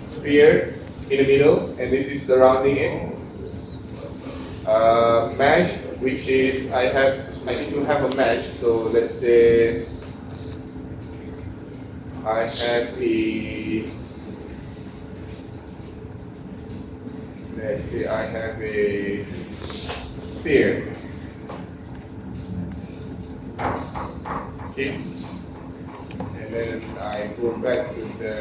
sphere in the middle, and this is surrounding it. Mesh, which is I need to have a mesh. So let's say I have a sphere. Okay, and then I go back to the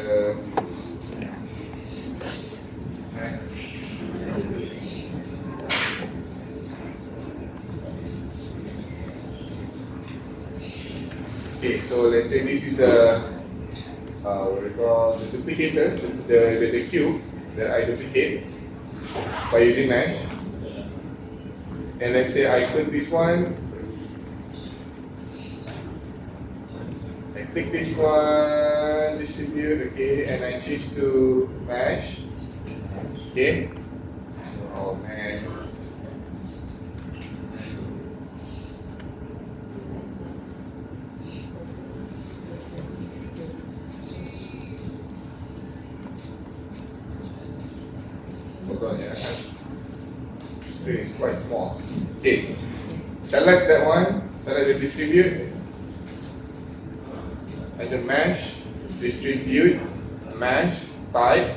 okay, so let's say this is the what we call the duplicator, the cube that I duplicate by using mesh. And let's say I click this one, I click this one, distribute, okay, and I change to mesh. Okay. Oh man. Hold on, yeah. Screen is quite small. Okay. Select that one, select the distribute, and the mesh, distribute, mesh, type,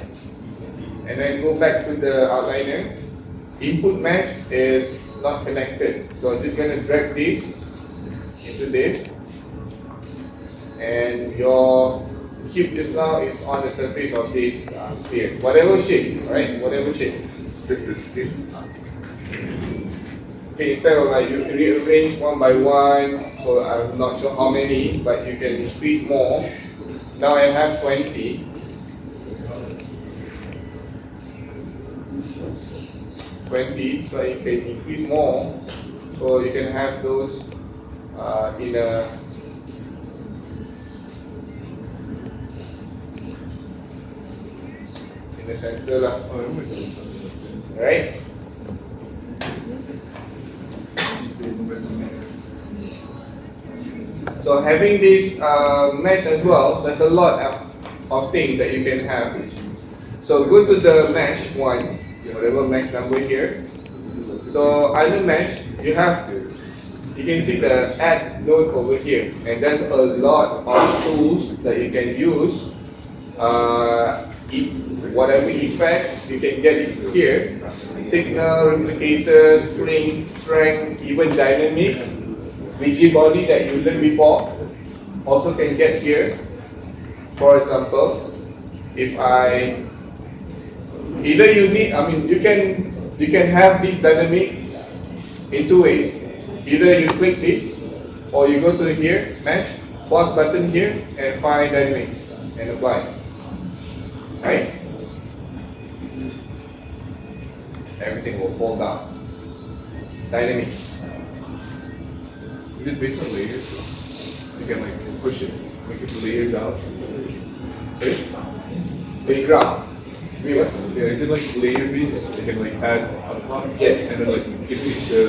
and then go back to the outliner. Input mesh is not connected, so I'm just going to drag this into this, and your cube just now is on the surface of this sphere, whatever shape, right? Whatever shape. Just the sphere. Okay, instead of like you rearrange one by one, so I'm not sure how many, but you can squeeze more. Now I have 20. So you can increase more, so you can have those in the center lah. Right? So having this mesh as well, there's a lot of things that you can have. So go to the mesh one, whatever mesh number here. So under mesh, you can see the add node over here, and there's a lot of tools that you can use. Whatever effect you can get it here, signal, replicator, string, strength, even dynamic, rigid body that you learned before, also can get here. For example, if I either you can have this dynamic in two ways. Either you click this, or you go to here, mesh, pause button here, and find dynamics and apply. Right? Everything will fall down. Dynamic. Is it based on layers? You can like push it, make it layered out. Playground. Wait, what? Yeah, is it like layer based? You can like add on top. Yes. And then like give it the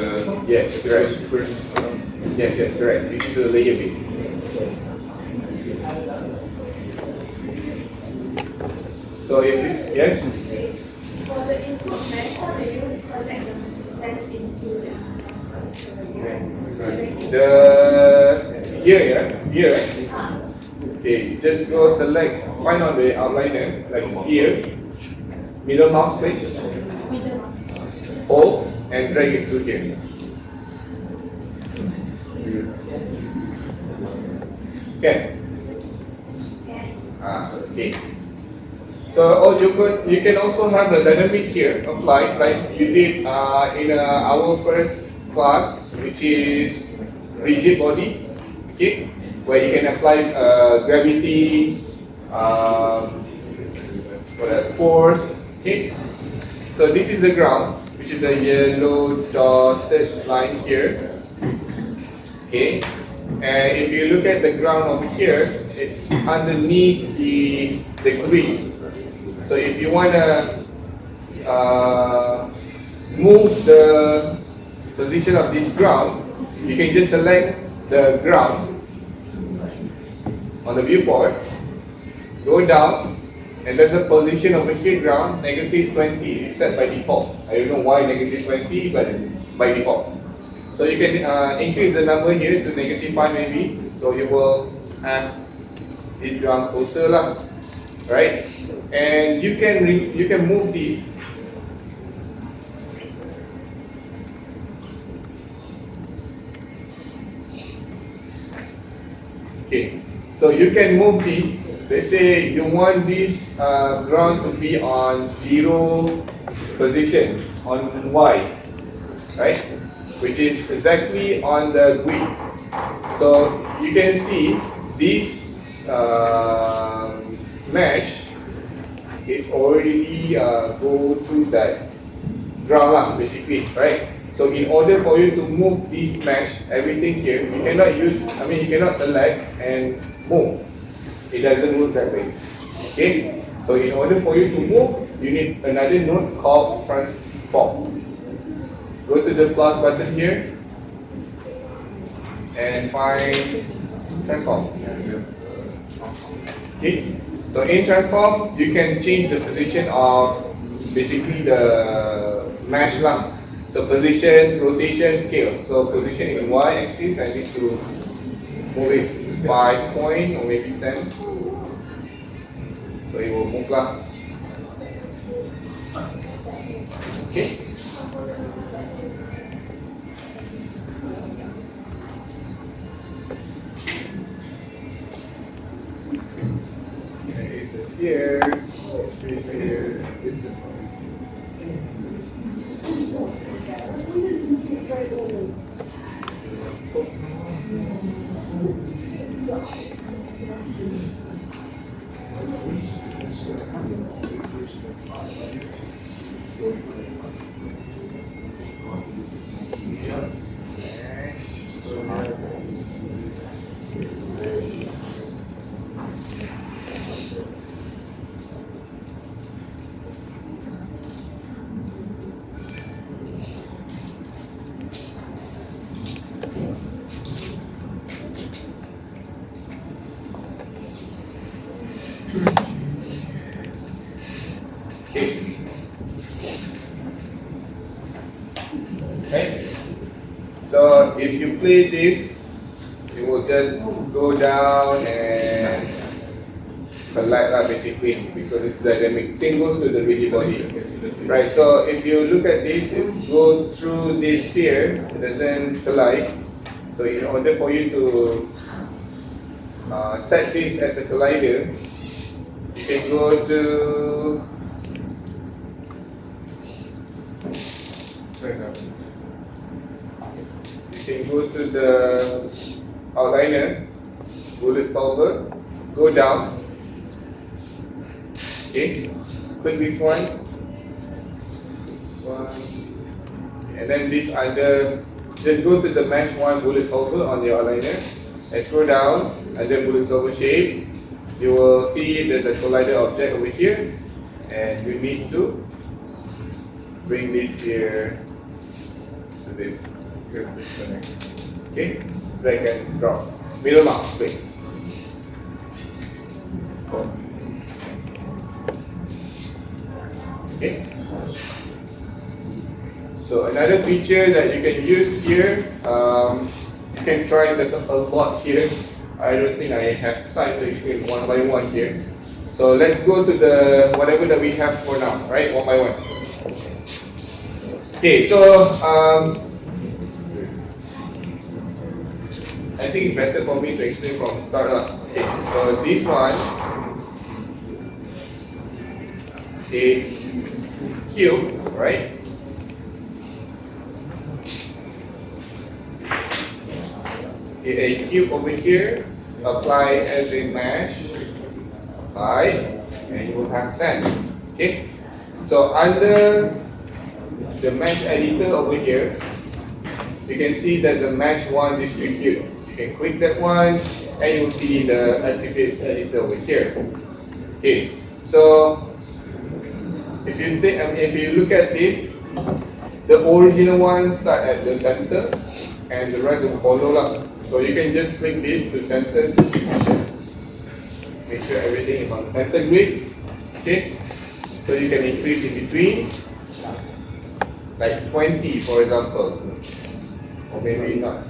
Yes, correct. first. Yes, correct. This is a layer base. So if you, yes? For the input mesh, how do you connect the mesh into Here, right? Okay, just go select, find on the outliner, like sphere, middle mouse click, hold, and drag it to here. Okay. Okay. So you can also have the dynamic here applied like you did in our first class, which is rigid body, okay, where you can apply gravity, what else, force, okay. So this is the ground, which is the yellow dotted line here, okay. And if you look at the ground over here, it's underneath the grid. So if you want to move the position of this ground, you can just select the ground on the viewport, go down, And there's a position over here ground, negative 20 is set by default. I don't know why negative 20, but it's by default. So you can increase the number here to negative 5 maybe. So you will have this ground closer lah, right? And you can move this. Okay, so you can move this. Let's say you want this ground to be on 0 position on Y, right? Which is exactly on the grid. So you can see this mesh is already go through that ground lah, basically, right? So in order for you to move this mesh, everything here, you cannot you cannot select and move. It doesn't work that way. Okay? So in order for you to move, you need another node called transform. Go to the plus button here and find transform. Okay? So in transform, you can change the position of basically the mesh lah. So position, rotation, scale. So position in Y axis, I need to move it 5 point or maybe 10. So it will move lah. Okay. It's here. It's here. Okay. So if you play this, it will just go down and collide lah basically because it's dynamic. Same goes to the rigid body. Right, so if you look at this, it's go through this sphere, it doesn't collide. So in order for you to set this as a collider, you can go to the outliner, bullet solver, go down. Okay, click this one, and then this other, just go to the mesh one bullet solver on the outliner and scroll down under bullet solver shape. You will see there's a collider object over here, and you need to bring this here to this. Okay, drag and drop. Middle mouse, click. Okay. So another feature that you can use here, you can try. There's a lot here. I don't think I have time to explain one by one here. So let's go to the whatever that we have for now, right? One by one. Okay, so I think it's better for me to explain from the start. Okay, so this one, a cube, right? Okay, a cube over here, apply as a mesh, apply, and you will have 10. Okay, so under the mesh editor over here, you can see there's a mesh 1 discrete cube. You can click that one and you'll see the attributes editor over here. Okay, so if you look at this, the original one start at the center and the rest will follow lah. So you can just click this to center distribution. Make sure everything is on the center grid. Okay, so you can increase in between, like 20 for example, or maybe not,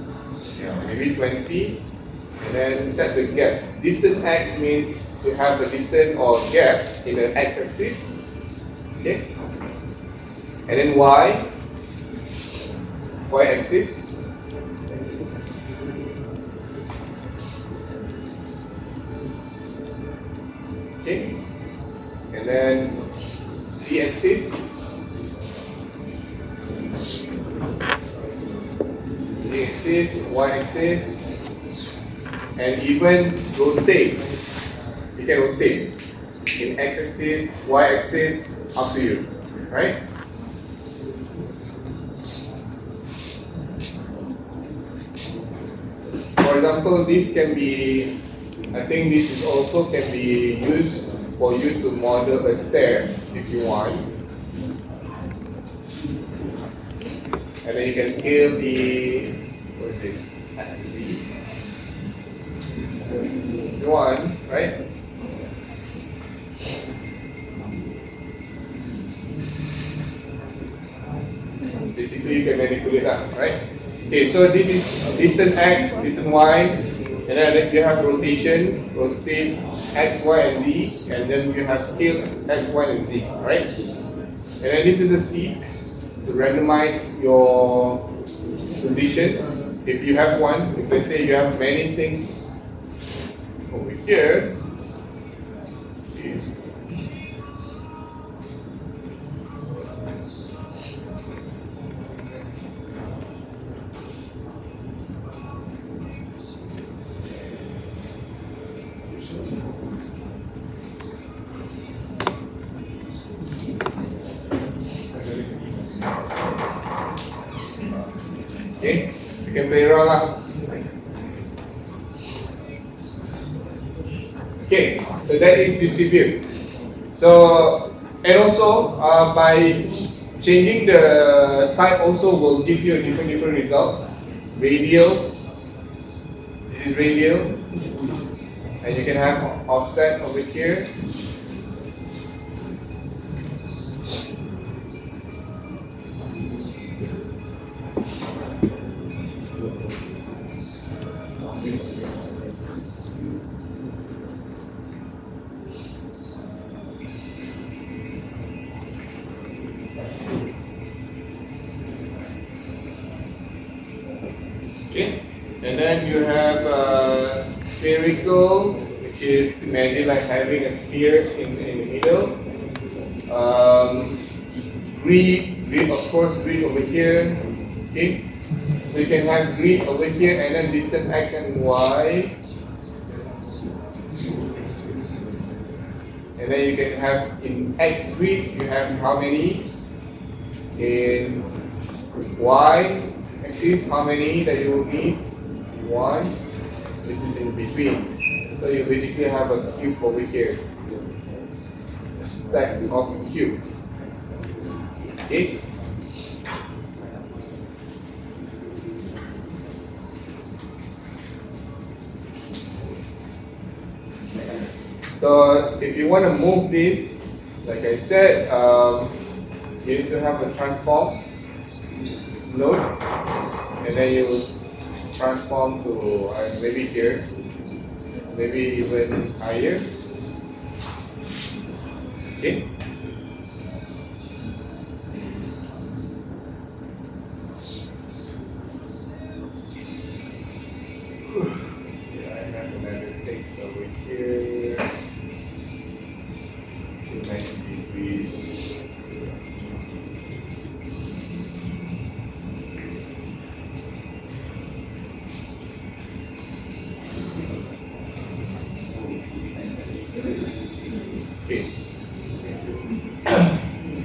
maybe 20, and then set the gap. Distance x means to have the distance or gap in the x-axis, okay, and then y-axis. Okay, and then z-axis, y-axis, and even rotate. You can rotate in x-axis, y-axis, up to you, right? For example, this can be, I think this is also can be used for you to model a stair if you want. And then you can scale the, what is this? Z. If you want, right? Basically, you can manipulate that, right? Okay, so this is distance x, distance y, and then you have rotation, rotate x, y, and z, and then you have scale x, y, and z, right? And then this is a seed to randomize your position. If you have one, if let's say you have many things over here, okay, you can play around lah. Okay, so that is distribute. So, and also by changing the type also will give you a different result. Radial, this is radial, and you can have offset over here. Okay, and then you have spherical, which is imagine like having a sphere in the middle. Grid, of course, grid over here. Okay, so you can have grid over here, and then distance x and y. And then you can have in x grid, you have how many? In y axis, how many that you will need? 1. This is in between. So you basically have a cube over here. A stack of a cube. Okay? So if you want to move this, like I said, you need to have a transform node, and then you transform to maybe here, maybe even higher. Okay. I have another text over here. 90 degrees. Okay.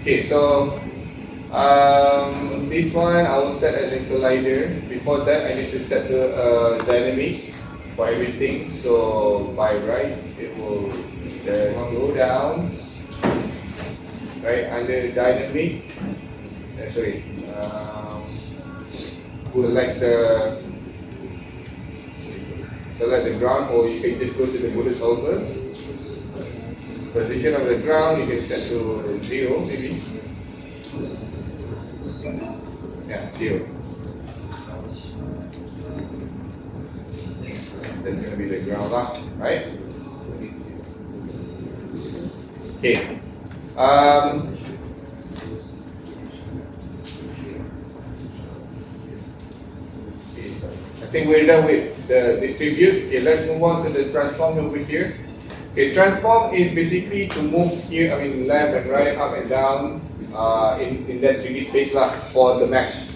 Okay, so this one I will set as a collider. Before that, I need to set the dynamic for everything. So by right, it will just go down. Right under dynamic. Sorry. Select the ground, or you can just go to the bullet solver. Position of the ground you can set to 0 maybe. Yeah, 0. That's going to be the ground lah, right? Okay. I think we're done with the distribute. Okay, let's move on to the transform over here. Okay, transform is basically to move here, I mean left and right, up and down in that 3D space lah for the mesh.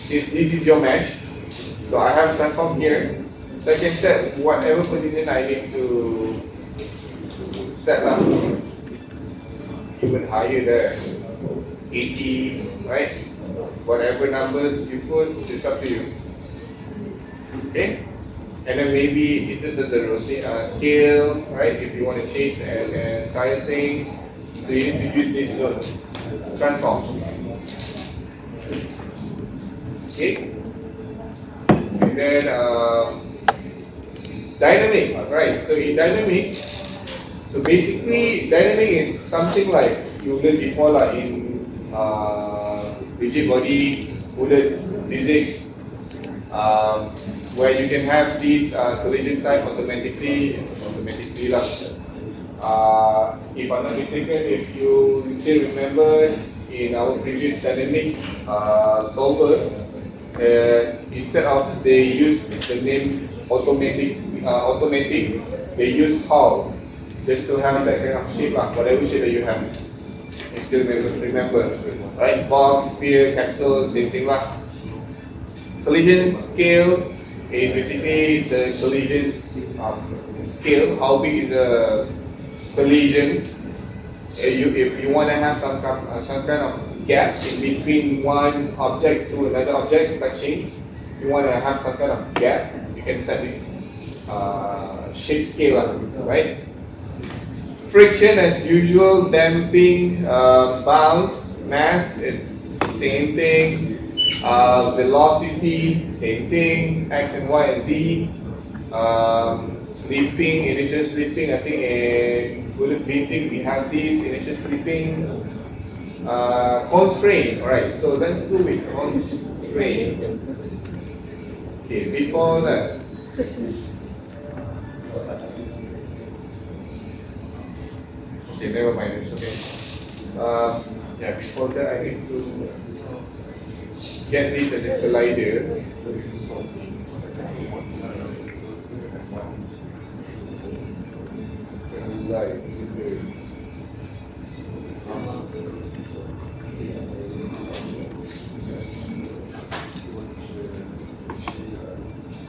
Since this is your mesh, so I have transform here. So I can set whatever position I need to set lah. Even higher there, 80, right? Whatever numbers you put, it's up to you. Okay, and then maybe it is the rotate scale, right? If you want to change the entire thing, so you need to use this node transform. Okay, and then dynamic, right? So in dynamic, so basically dynamic is something like you learned before, like in rigid body, fluid physics. Where you can have this collision type automatically lah. If I'm not mistaken, if you still remember in our previous dynamic solver, instead of they use the name automatic, they use how, just to have that kind of shape lah, whatever shape that you have. You still remember, right? Box, sphere, capsule, same thing lah. Collision scale is basically the collision scale. How big is the collision? If you want to have some kind of gap in between one object to another object touching, if you want to have some kind of gap, you can set this shape scale, right? Friction as usual, damping, bounce, mass, it's same thing. Velocity, same thing. X and Y and Z. Slipping, initial slipping. I think in fluid physics we have this initial slipping. Constraint. Alright, so let's go with constraint. Okay, before that. Okay, never mind. It's okay. Yeah, before that I need to get this as a collider.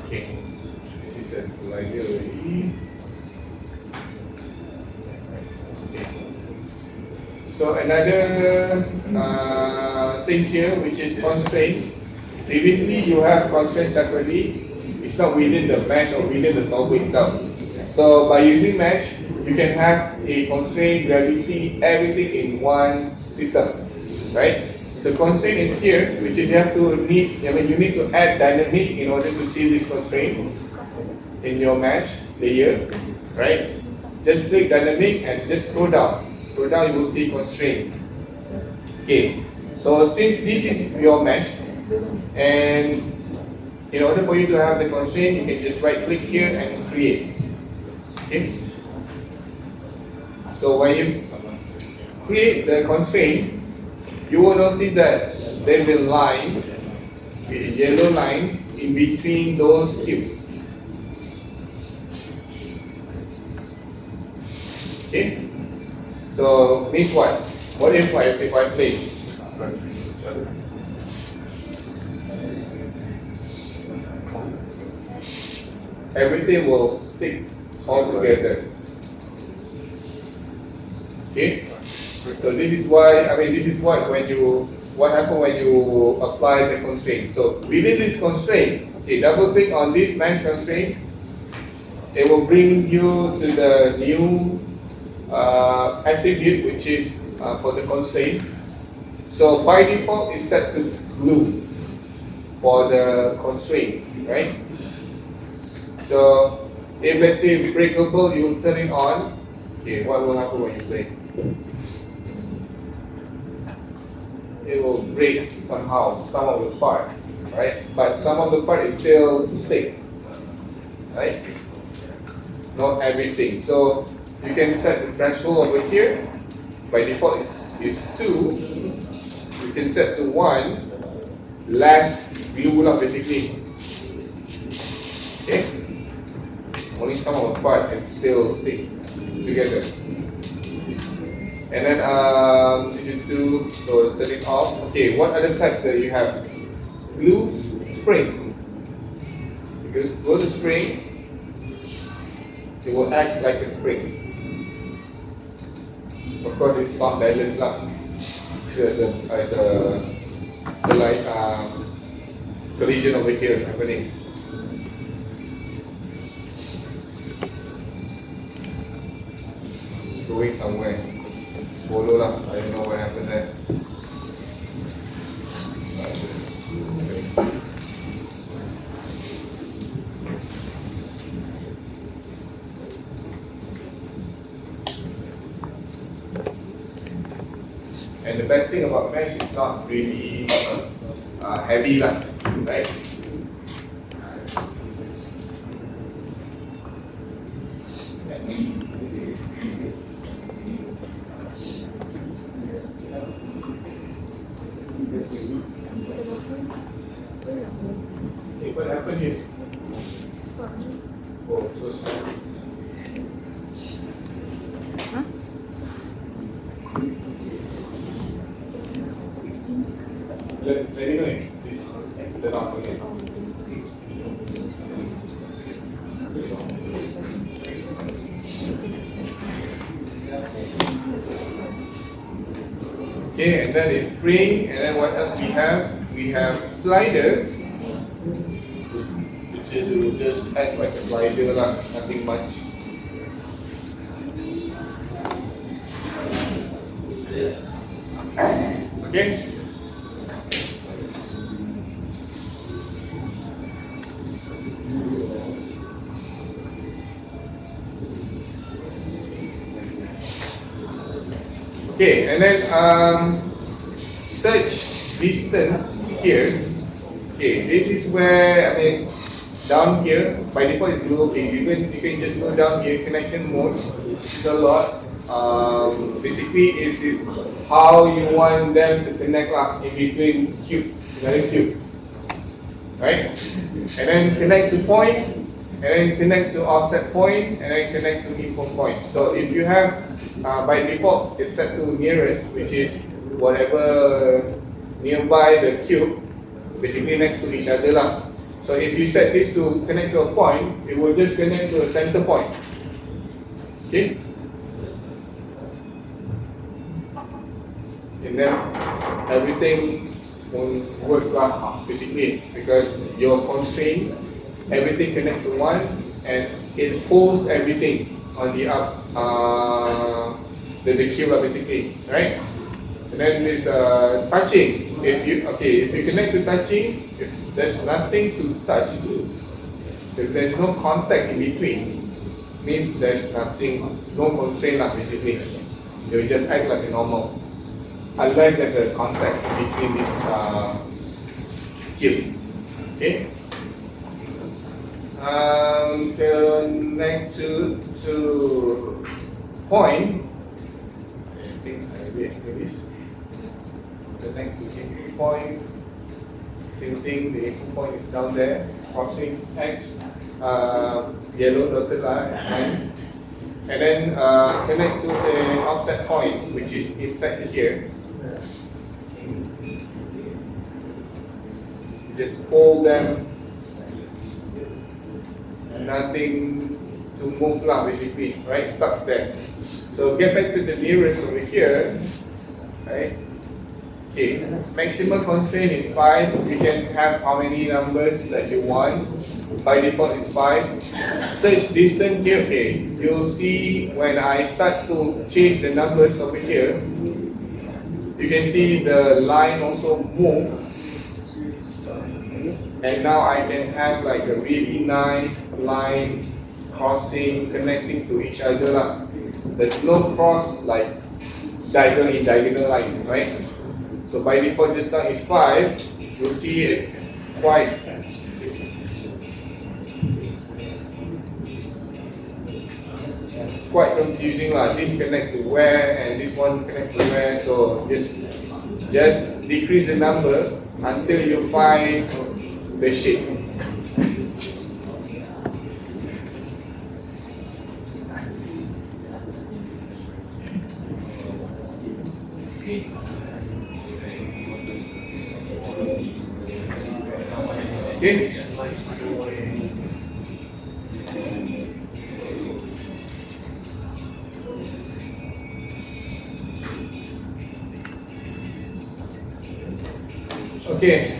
Okay, this is a collider already. So another things here, which is constraint. Previously, you have constraint separately. It's not within the mesh or within the solver itself. So by using mesh, you can have a constraint, gravity, everything in one system, right? So constraint is here, which is you need to add dynamic in order to see this constraint in your mesh layer, right? Just click dynamic and just scroll down. Scroll down, you will see constraint. Okay, so since this is your mesh, and in order for you to have the constraint, you can just right click here and create. Okay, so when you create the constraint, you will notice that there's a line, a yellow line in between those cubes. Okay, so means what? What if I play? Everything will stick all together. Okay, so this is why, this is what happens when you apply the constraint. So within this constraint, okay, double click on this mesh constraint. It will bring you to the new attribute, which is for the constraint. So by default, it's set to blue for the constraint, right? So if let's say breakable, you turn it on. okay, what will happen when you play? It will break somehow, some of the part, right? But some of the part is still stick, right? Not everything. So you can set the threshold over here. By default is 2. You can set to 1, less glue lah basically. Okay? Only some of the part can still stick together. And then this is 2, so turn it off. Okay, what other type that you have? Glue, spring. You go to spring, it will act like a spring. Of course, it's not balanced lah. So there's a like collision over here happening. It's going somewhere. Follow lah. I don't know what happened there. And the best thing about mesh is not really heavy lah, right? Hey, what happened here? Oh, so sorry. Let me know if this turn off again. Okay, and then it's spring, and then what else we have? We have slider, which will just act like a slider lah, nothing much. Okay. Okay, and then search distance here. Okay, this is where, I mean, down here, by default it's below. Okay, you can just go down here, connection mode, it's a lot. Basically, is how you want them to connect lah in between cube, another cube, right? And then connect to point, and then connect to offset point, and then connect to input point. So if you have, by default, it's set to nearest, which is whatever nearby the cube, basically next to each other lah. So if you set this to connect to a point, it will just connect to a center point. Okay? And then everything won't work lah, basically, because you're constrained, everything connect to one, and it holds everything on the up, the cube lah, basically, right? And then there's touching. If you connect to touching, if there's nothing to touch, if there's no contact in between, means there's nothing, no constraint lah, basically. It will just act like a normal. Unless there's a contact between this cube. Okay. Connect to point. I think I will explain this. Connect to input point. Same thing. The input point is down there. Crossing X. Yellow dotted line. And then connect to the offset point, which is inside here. Just hold them, nothing to move lah, basically, right? Stuck there. So get back to the nearest over here, right? Okay, maximum constraint is 5. You can have how many numbers that you want. By default is 5. Search distance here, okay. You'll see when I start to change the numbers over here, you can see the line also move. And now I can have like a really nice line crossing, connecting to each other lah. There's no cross like diagonal line, right? So by default just now is 5. You'll see it's quite confusing lah. This connect to where and this one connect to where. So just decrease the number until you find the shape. Okay. Okay.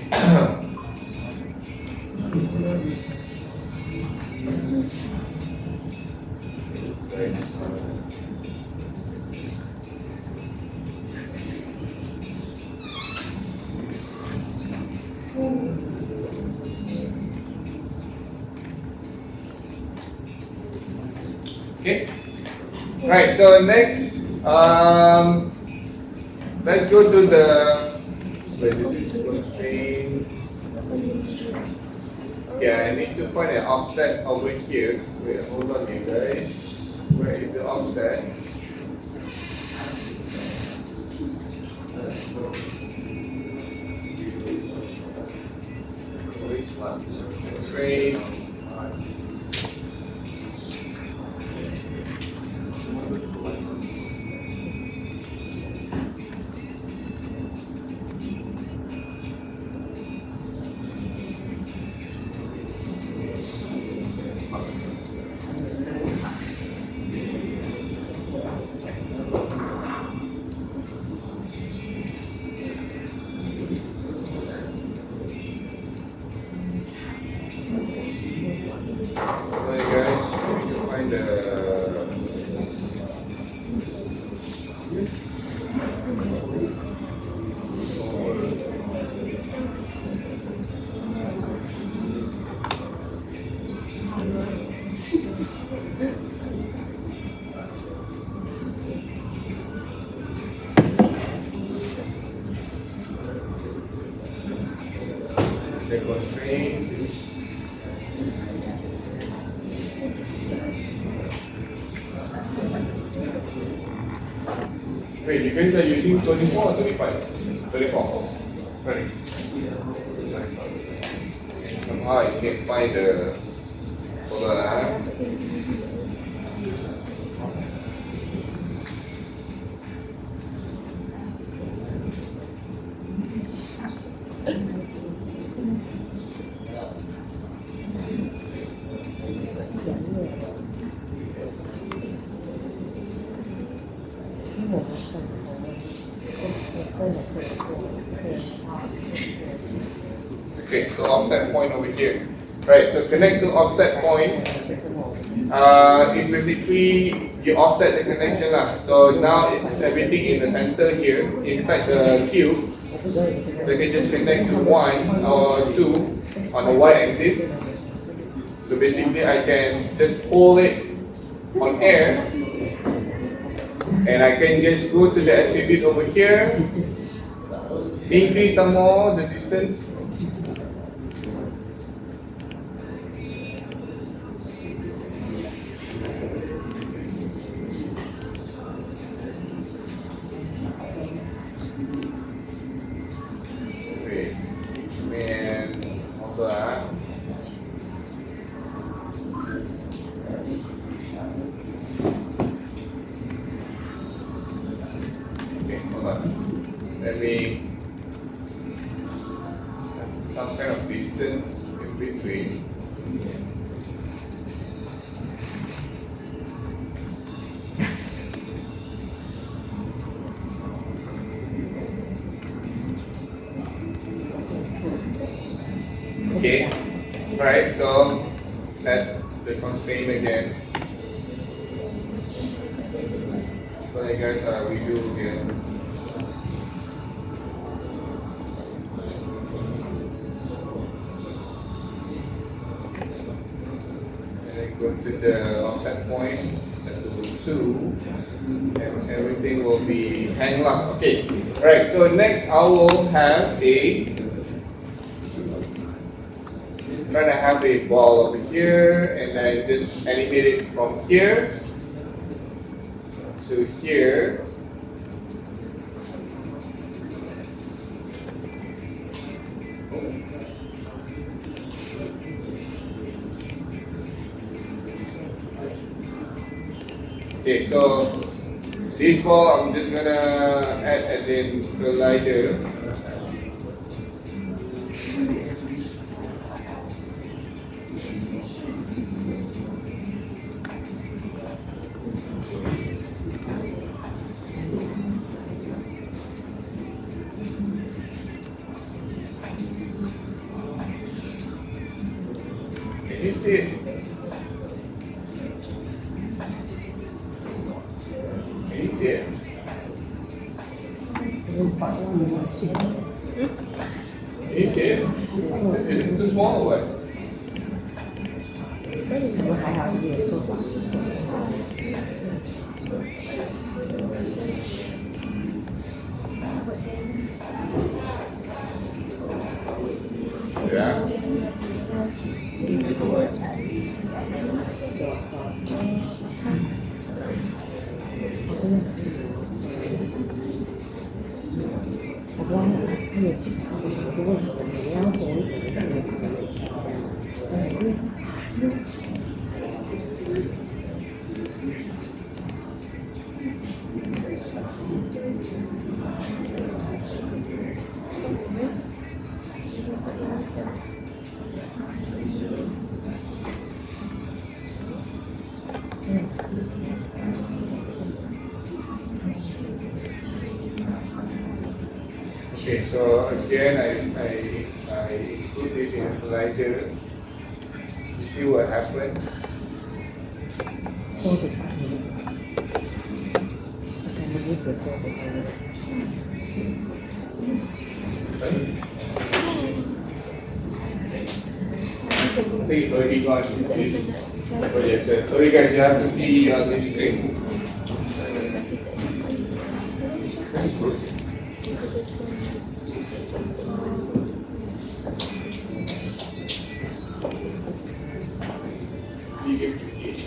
Okay. Right. So next, let's go to the. Wait, this is constraint. Yeah, I need to find an offset over here. Wait, hold on here, guys. Where is the offset? Which one? Constraint. Sorry guys, we need to find the constraint. Wait, you guys are using 24 or 25? 24. Right. Somehow I can't find the. Hold on. Okay, so offset point over here. Right, so connect to offset point. Is basically you offset the connection lah. So now it's everything in the center here, inside the cube. So you can just connect to 1 or 2 on the y-axis. So basically I can just hold it on air, and I can just go to the attribute over here, increase some more the distance. Wait, and hold on. Okay, hold on. Let me have some kind of distance in between. Okay, right, so let the constraint again. Sorry guys, I redo again. And then go to the offset point, set to W12 and everything will be hang locked. Okay, alright, so next I will have a ball over here and I just animate it from here to here. Okay, so this ball I'm just gonna add as in collider. Can you see it? Can you see it? Can you see it? Is it too small or what? 怎么还好一点说法？ Yeah. Okay, so again, I put this in a collider. You see what happened? 多的反应，我才能意识多的反应。 I think it's already gone to this projector. Sorry guys, you have to see on this screen. You get to see it.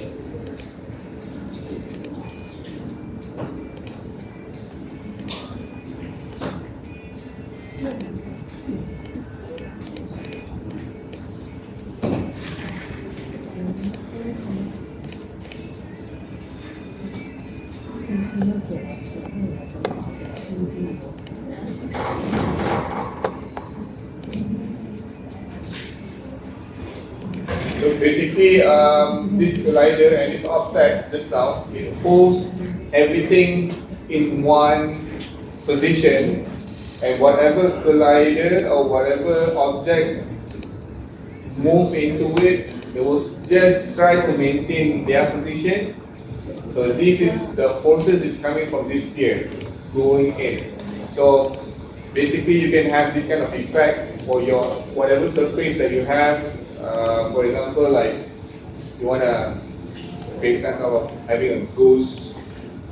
So basically, this collider and this offset just now, it holds everything in one position, and whatever collider or whatever object move into it, it will just try to maintain their position. So this is the forces is coming from this sphere going in. So basically, you can have this kind of effect for your whatever surface that you have. For example, like you want to make example of having a ghost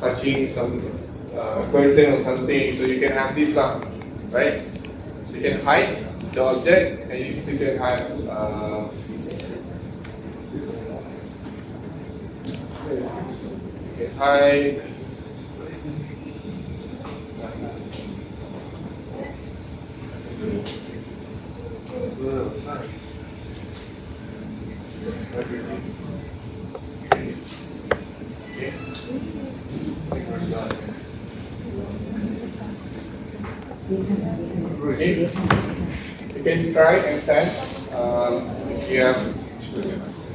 touching some curtain or something, so you can have this lah, right? So you can hide the object and you still can have you can hide. Okay. You can try and test if you have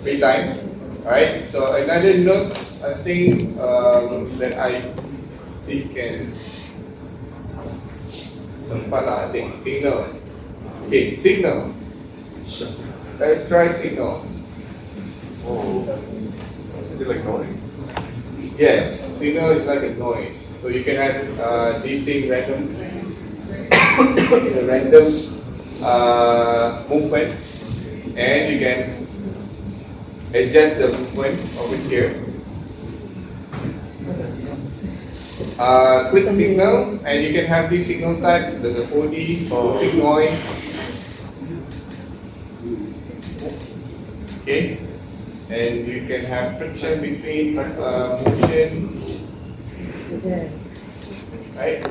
free time. Alright, so another note I think that I think can sempat lah, I think signal. Okay, signal. Let's try signal. Oh, is it like noise? Yes, signal is like a noise. So you can have these things random, in a random movement, and you can adjust the movement over here. click signal, and you can have this signal type. There's a 4D, click noise. Okay, and you can have friction between motion, right?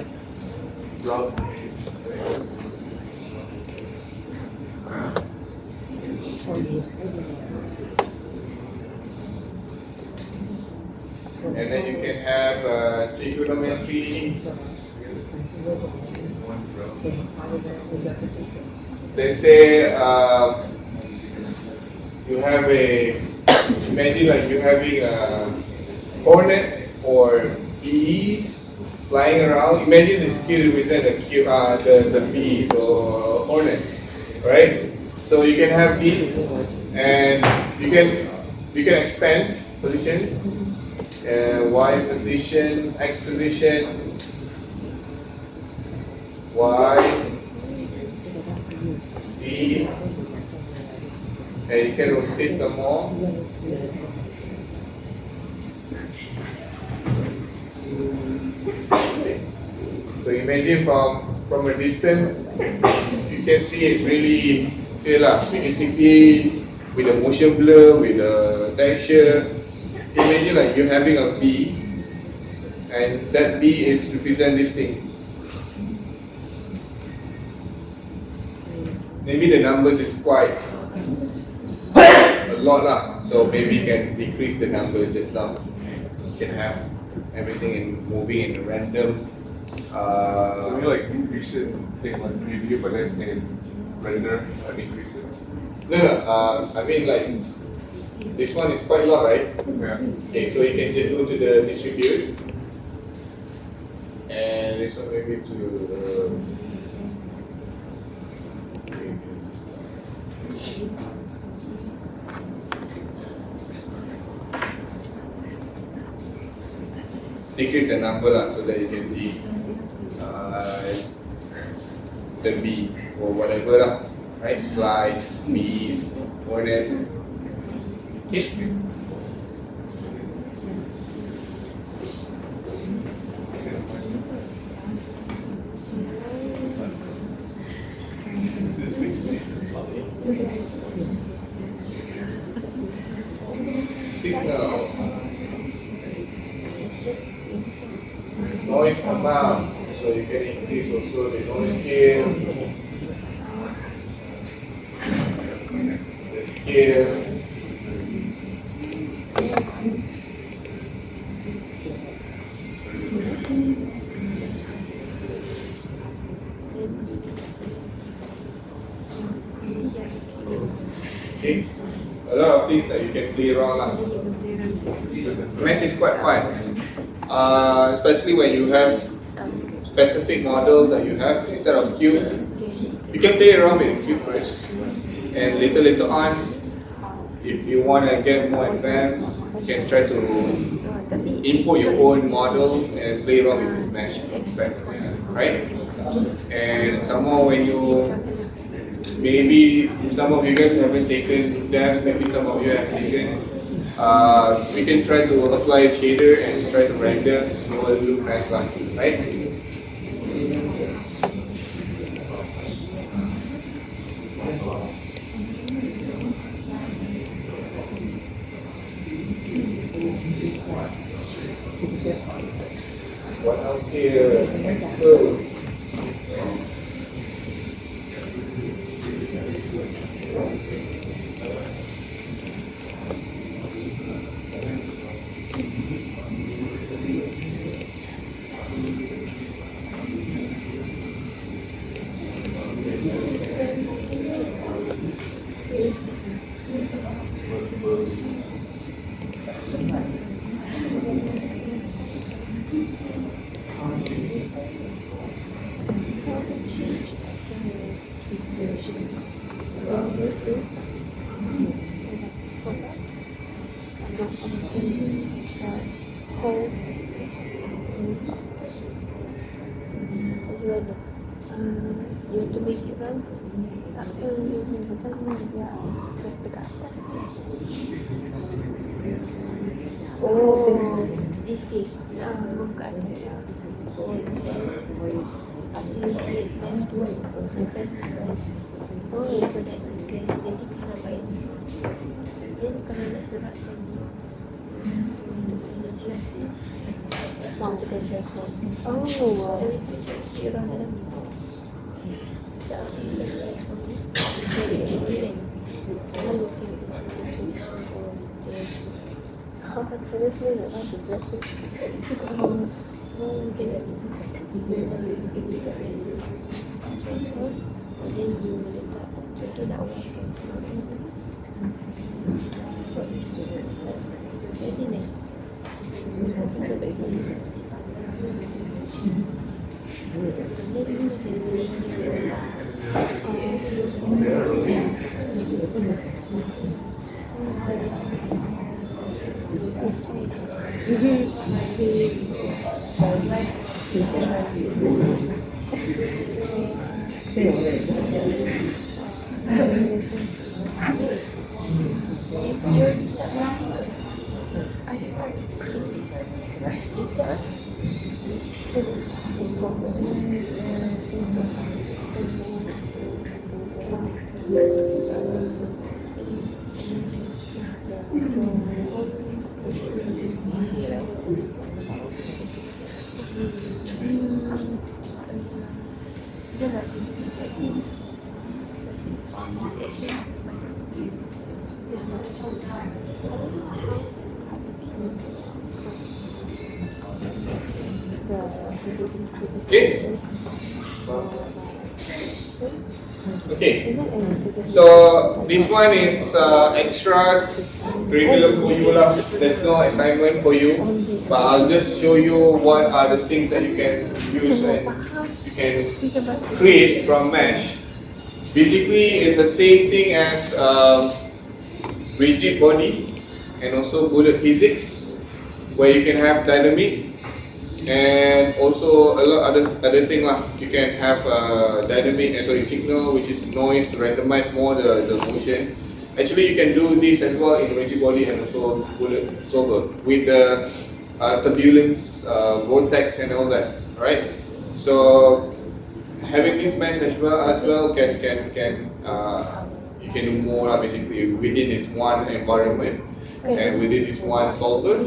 And then you can have trigonometry. They say you have a, imagine like you're having a hornet or bees flying around. Imagine this key represent the bees or hornet, right? So you can have these, and you can expand position. Y position, X position, Y, Z, and you can rotate some more. So imagine from a distance, you can see it really clear lah. Basically, with the motion blur, with the texture. Imagine like you're having a bee, and that bee is represent this thing. Maybe the numbers is quite a lot lah, so maybe you can decrease the numbers just now. You can have everything in moving in a random. Can you like increase it, take like preview, but then in render and increase it? No, I mean like this one is quite a lot, right? Yeah. Okay, so you can just go to the distribute, and this one maybe to decrease the number lah, so that you can see the bee or whatever lah, right? Flies, bees, hornet. Okay. Signal. Noise amount. So you can increase also the noise scale. The scale. Okay, a lot of things that you can play around lah. Mesh is quite fun, especially when you have specific model that you have instead of cube. You can play around with the cube first, and later on, if you want to get more advanced, you can try to input your own model and play around with this mesh effect, right? And some more when you maybe some of you guys haven't taken that, maybe some of you have taken. We can try to apply a shader and try to render. It will look nice one, right? What else here? Explode. You have to make it run. Tak apa, macam ni dia dekat atas. Oh, this thing. Move kat atas. Until it went to oh, so that you can jadi kalau baik. Then kalau nak gerakkan ni, mau kita adjustment. Oh, wow. Kira dalam. Seriously, nak masuk berapa? Mungkin tak then you letak contoh dakwahkan jadi ni dia nak isi kat sini. Okay. Okay. So this one is extras curriculum for you lah. There's no assignment for you, but I'll just show you what are the things that you can use and you can create from mesh. Basically, it's the same thing as rigid body and also bullet physics, where you can have dynamic and also a lot other thing lah. You can have dynamic signal, which is noise to randomize more the motion. Actually, you can do this as well in rigid body and also bullet solver with the turbulence, vortex and all that. Right? So having this mesh as well can you can do more basically within this one environment and within this one solver.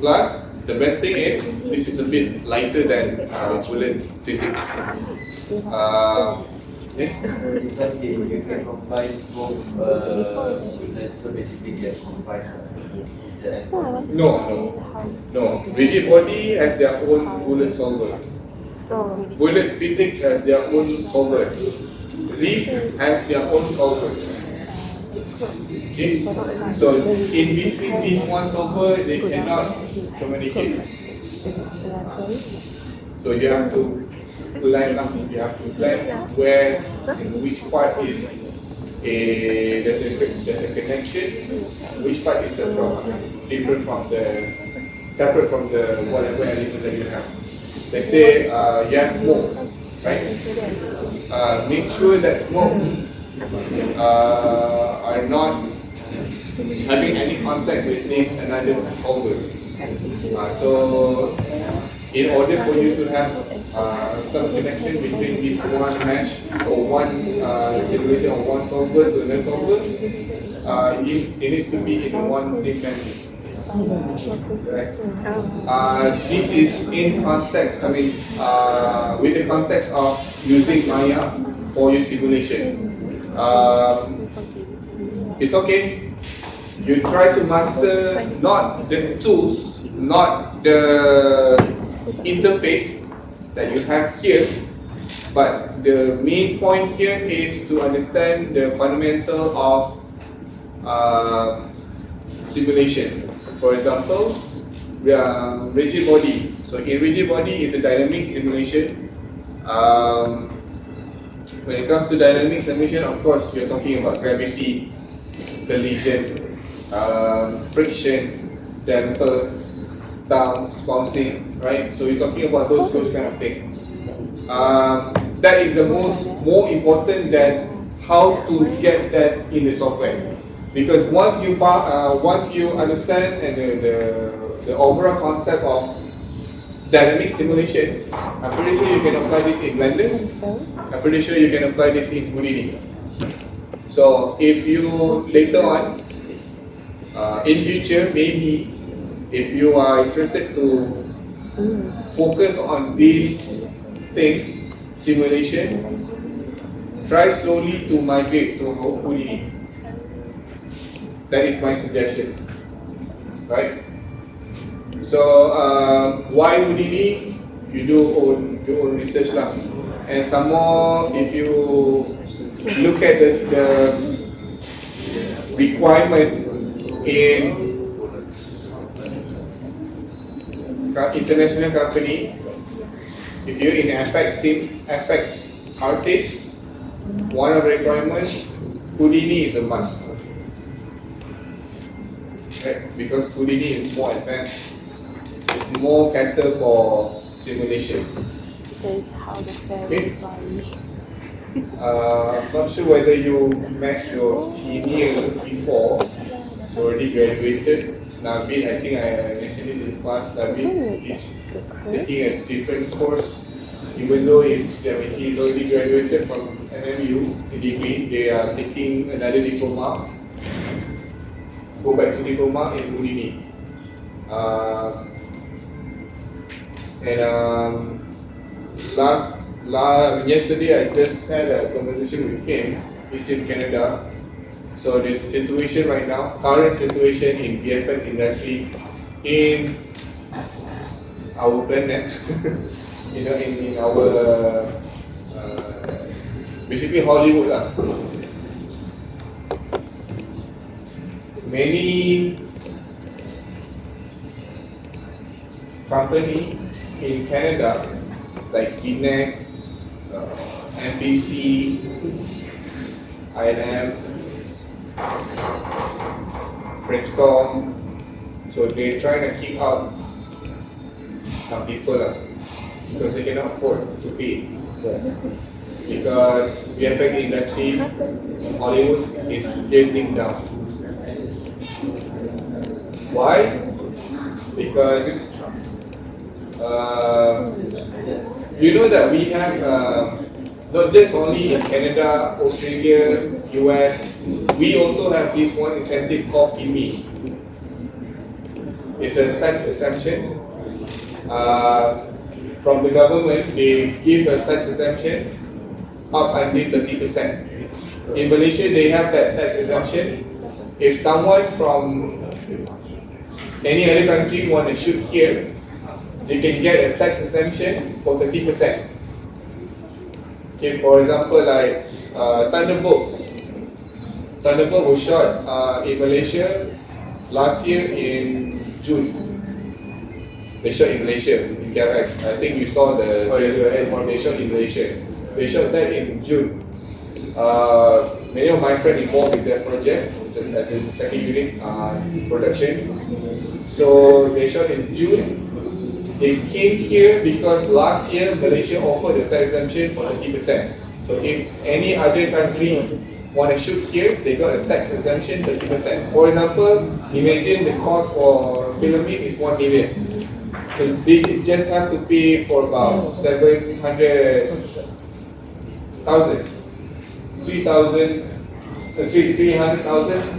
Plus, the best thing is this is a bit lighter than bullet physics. Yes. This one you can combine both. So basically, you can combine No. Rigid body has their own bullet solver. Bullet physics has their own solver. These has their own solver. Okay? So in between these one solver, they cannot communicate. So you have to plan up. You have to plan where and which part is there's a connection, which part is different from the separate from the whatever elements that you have. Let's say you have smoke, right? Make sure that smoke are not having any contact with this another solver. So in order for you to have some connection between this one mesh or one simulation or one solver to another solver, it needs to be in one same family. Right. This is in context, with the context of using Maya for your simulation. It's okay. You try to master not the tools, not the interface that you have here, but the main point here is to understand the fundamental of simulation. For example, rigid body. So in rigid body is a dynamic simulation. When it comes to dynamic simulation, of course, we are talking about gravity, collision, friction, damper, bouncing, right? So you're talking about those kind of things. That is the more important than how to get that in the software. Because once you understand and the the overall concept of dynamic simulation, I'm pretty sure you can apply this in Blender. I'm pretty sure you can apply this in Houdini. So if you later on, in future, maybe if you are interested to focus on this thing, simulation, try slowly to migrate to Houdini. That is my suggestion, right? So why Houdini? You do your own research lah. And some more, if you look at the requirement in international company, if you're in FX artist, one of the requirements, Houdini is a must. Right? Because Houdini is more advanced, it's more catered for simulation. That is how the fairy Okay. fly. Not sure whether you met your senior before, he's already graduated. Nabil, I think I mentioned this in class, Nabil is taking a different course. Even though he's already graduated from MMU, a degree, they are taking another diploma. Go back to diploma in Houdini. Yesterday I just had a conversation with him. He's in Canada. So the situation right now, current situation in VFX industry in our planet, in our basically Hollywood lah. Many company in Canada like Kinect, NBC, INF, Brainstorm, so they're trying to keep out some people because they cannot afford to pay. Because VFX industry in Hollywood is getting down. Why? Because you know that we have not just only in Canada, Australia, US, we also have this one incentive called FIMI. It's a tax exemption. From the government, they give a tax exemption up until 30%. In Malaysia, they have that tax exemption. If someone from any other country want to shoot here, they can get a tax exemption for 30%. Okay, for example, like Thunderbolts. Thunderbolt was shot in Malaysia last year in June. They shot in Malaysia, in KRX. I think you saw the trailer, they shot in Malaysia. They shot that in June. Many of my friends involved in that project as a second unit production. So they shot in June. They came here because last year Malaysia offered a tax exemption for 30%. So if any other country want to shoot here, they got a tax exemption 30%. For example, imagine the cost for filming is 1 million. So they just have to pay for about 300,000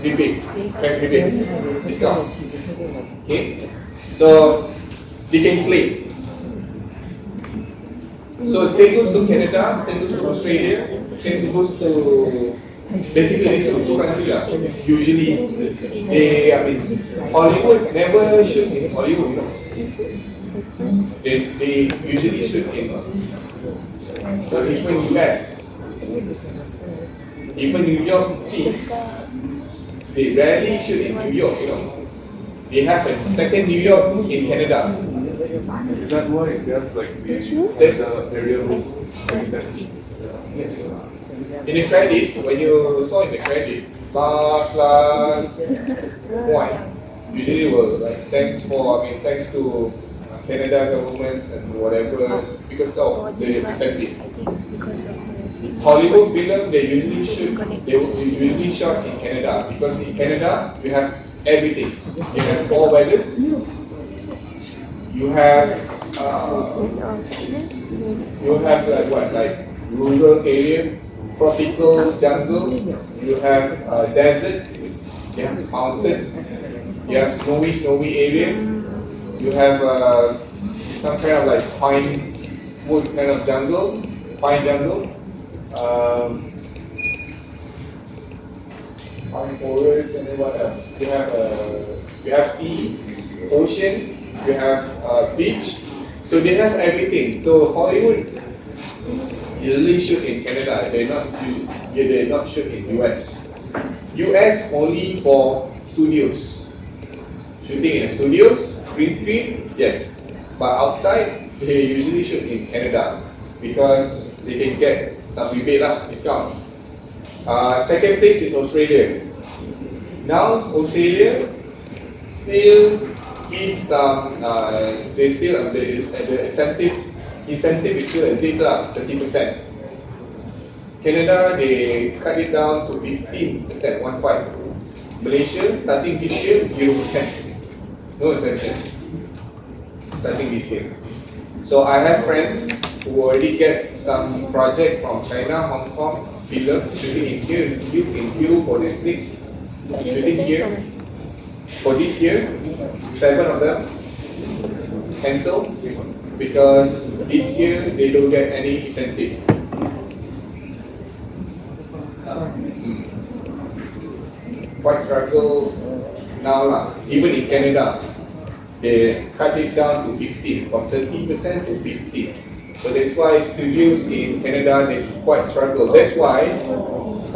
rebate, tax rebate, discount. Okay, so they can claim. So same goes to Canada, same goes to Australia, same goes to basically these two countries lah. Usually Hollywood never shoot in Hollywood, you know. They usually shoot in even US, even New York City. They rarely shoot in New York, you know. They have a second New York in Canada. Is that why that's like the area rules? Yes. In the credit, when you saw in the credit, last point, usually will like thanks to Canada governments and whatever because of the incentive. Hollywood film they usually shot in Canada because in Canada you have everything. You have all weathers, You have like what, like rural area, tropical jungle. You have desert. You have mountain. You have snowy area. You have some kind of like pine wood kind of jungle, pine jungle. Pine forest, and then what else? You have sea, ocean. You have beach. So they have everything. So Hollywood usually shoot in Canada. They're not shoot in US. US only for studios. Shooting in studios, green screen, yes. But outside, they usually shoot in Canada because they can get some rebate lah, discount. Second place is Australia. Now Australia still give some. They still the incentive is still exists lah, 30%. Canada they cut it down to 15%, 15. Malaysia starting this year 0%. No exception. Starting this year. So I have friends who already get some project from China, Hong Kong, film shooting in here, in queue for Netflix. Shooting here. For this year, 7 of them cancel because this year they don't get any incentive. Quite struggle now lah. Even in Canada, they cut it down to 15, from 30% to 15. So that's why studios in Canada they quite struggle. That's why,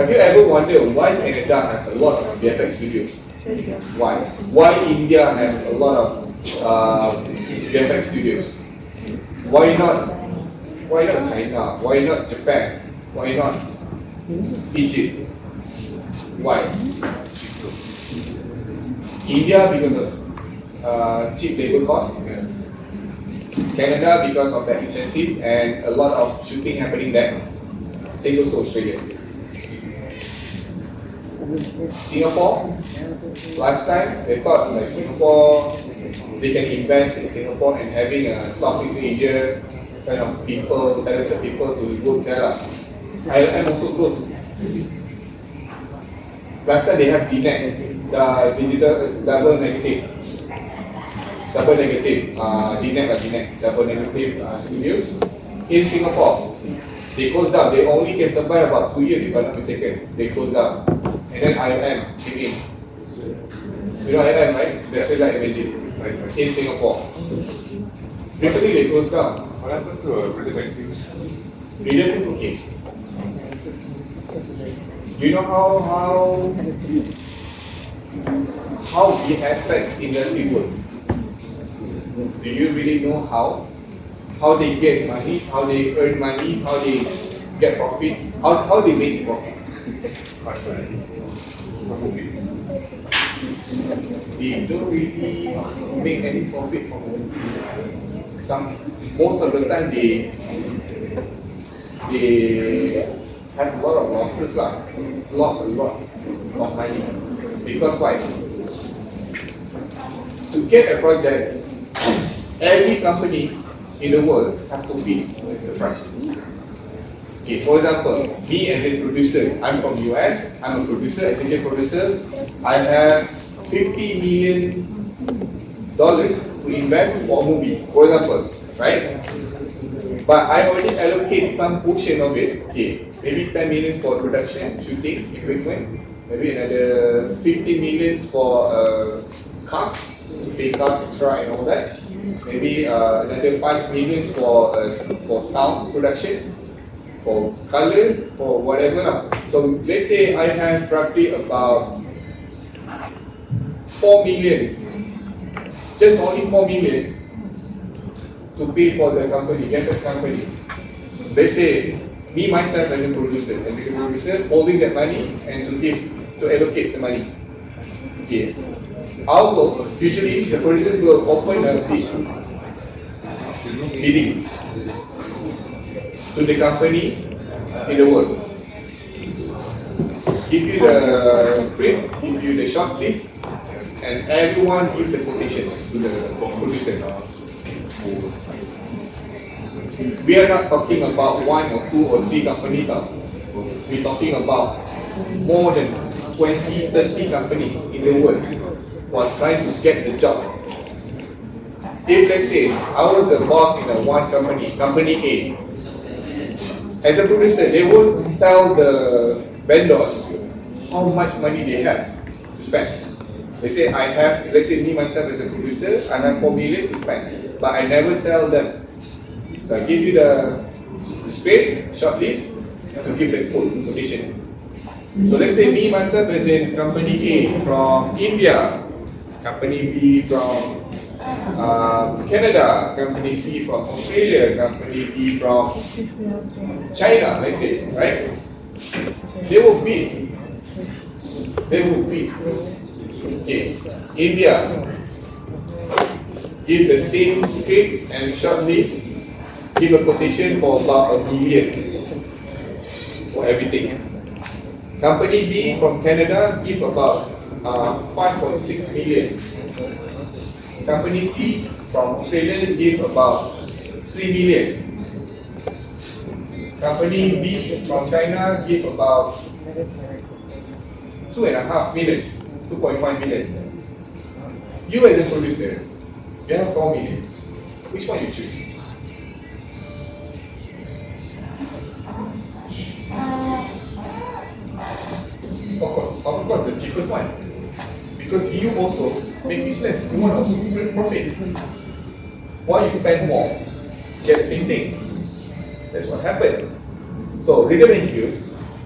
have you ever wondered why Canada have a lot of VFX studios? Why? Why India have a lot of VFX studios? Why not? Why not China? Why not Japan? Why not Egypt? Why? India because of cheap labor cost. Canada because of that incentive and a lot of shooting happening there. Same goes to Australia. Singapore, last time they thought like Singapore, they can invest in Singapore and having a Southeast Asia kind of people, talented people to work there. ILM also closed. Last time they have DNET, the digital double negative, DNET, double negative studios in Singapore. They closed down. They only can survive about 2 years if I'm not mistaken. They closed down. And then ILM came in. You know ILM, right? That's like Imagine in Singapore. Recently they closed down. What happened to Freedom Actives? Freedom, okay. Do you know how VFX industry work? Do you really know how they get money, how they earn money, how they get profit, how they make profit? They don't really make any profit from it. Most of the time they have a lot of losses lah, lost a lot of money. Because why? To get a project, every company in the world have to bid the price. Okay, for example, me as a producer, I'm from US, I'm a producer, executive producer, I have $50 million to invest for a movie, for example, right? But I already allocate some portion of it, okay, maybe 10 million for production, shooting, equipment, maybe another 15 million for cast, to pay cast extra and all that, maybe another 5 million for sound production, for color, for whatever lah. So let's say I have roughly about 4 million, just only 4 million to pay for the company, VFX company. Let's say me myself as a producer, holding that money and to allocate the money. Okay. Usually the producer will open a bidding to the company in the world. Give you the script, give you the short list, and everyone give the quotation to the producer. We are not talking about 1 or 2 or 3 companies now. We're talking about more than 20, 30 companies in the world who are trying to get the job. If let's say I was the boss in a one company, company A, as a producer, they will tell the vendors how much money they have to spend. They say I have, let's say me myself as a producer, I have 4 million to spend, but I never tell them. So I give you the script, short list, to give the full information. So let's say me myself as in company A from India, company B from Canada, company C from Australia, company D from China, let's say, right? They will bid. Okay, India give the same script and short list, give a quotation for about $1 million for everything. Company B from Canada give about 5.6 million. Company C from Australia give about 3 million. Company B from China give about 2.5 million, 2.5 million. You as a producer, you have 4 million. Which one you choose? Of course, the cheapest one. Because you also make business, you want also make profit. Why you spend more? Get the same thing. That's what happened. So rhythm and use,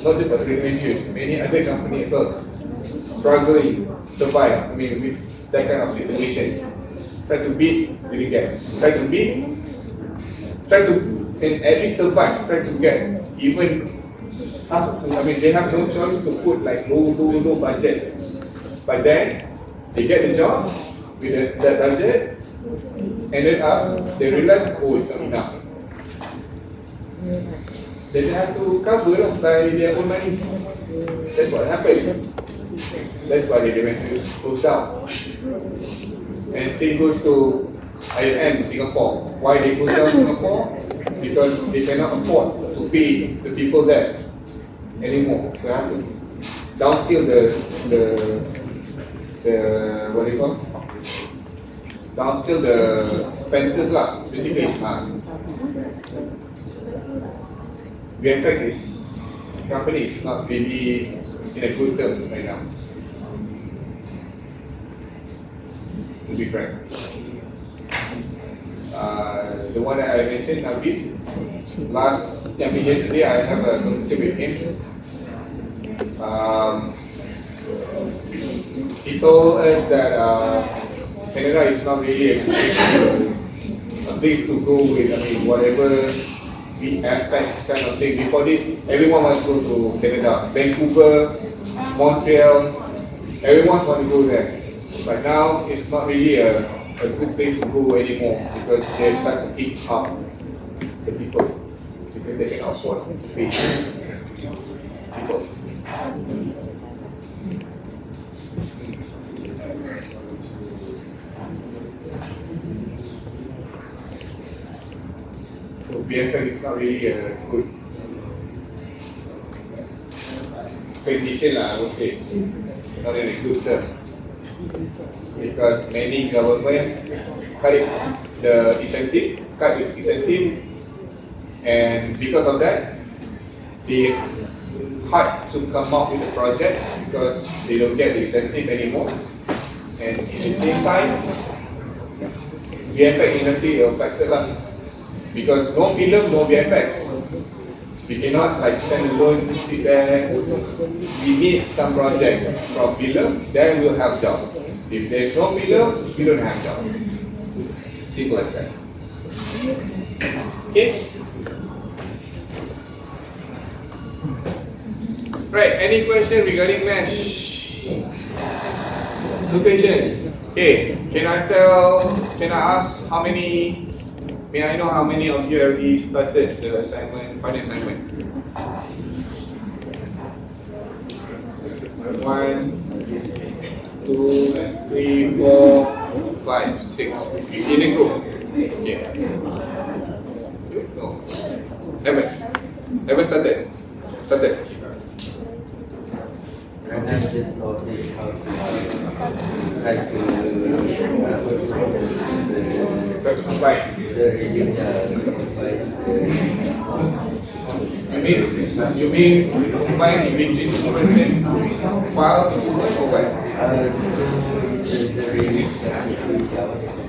not just a rhythm and use, many other companies also struggling, survive. I mean, with that kind of situation. Try to beat, didn't get. Try to beat, try to and at least survive. Try to get even. I mean, they have no choice to put like low budget. But then they get the job with that budget, and then they realize, oh, it's not enough. Then they have to cover by their own money. That's what happened. That's why they went to close down. And same goes to IMM Singapore. Why they close down Singapore? Because they cannot afford to pay the people there anymore. So they have to downscale the what do you call? Downscale the expenses lah, basically. VFX is company is not really in a good term right now. To be frank. The one that I mentioned, Nabil, yesterday I have a conversation with him. He told us that Canada is not really a place to go with, I mean, whatever VFX kind of thing. Before this, everyone wants to go to Canada. Vancouver, Montreal, everyone wants to go there. But now it's not really a good place to go anymore because they start to kick up the people because they can afford to pay people. So BFF is not really a good condition, I would say. Not in a good term. Because many government cut the incentive, and because of that, they hard to come up with a project because they don't get the incentive anymore. And at the same time, VFX industry is affected lah. Because no film, no VFX. We cannot like stand alone, sit there. We need some project from film, then we'll have job. If there's no film, we don't have job. Simple as that. Okay? Right, any question regarding mesh? No question. Okay, can I ask how many, may I know how many of you already started the assignment, final assignment? 1, 2, 3, 4, 5, 6 in a group. Okay. No. Haven't started. Started. And I'm just sorting how to try to Try to combine. the reading combine You mean combine in between two person file into one or what? the readings that we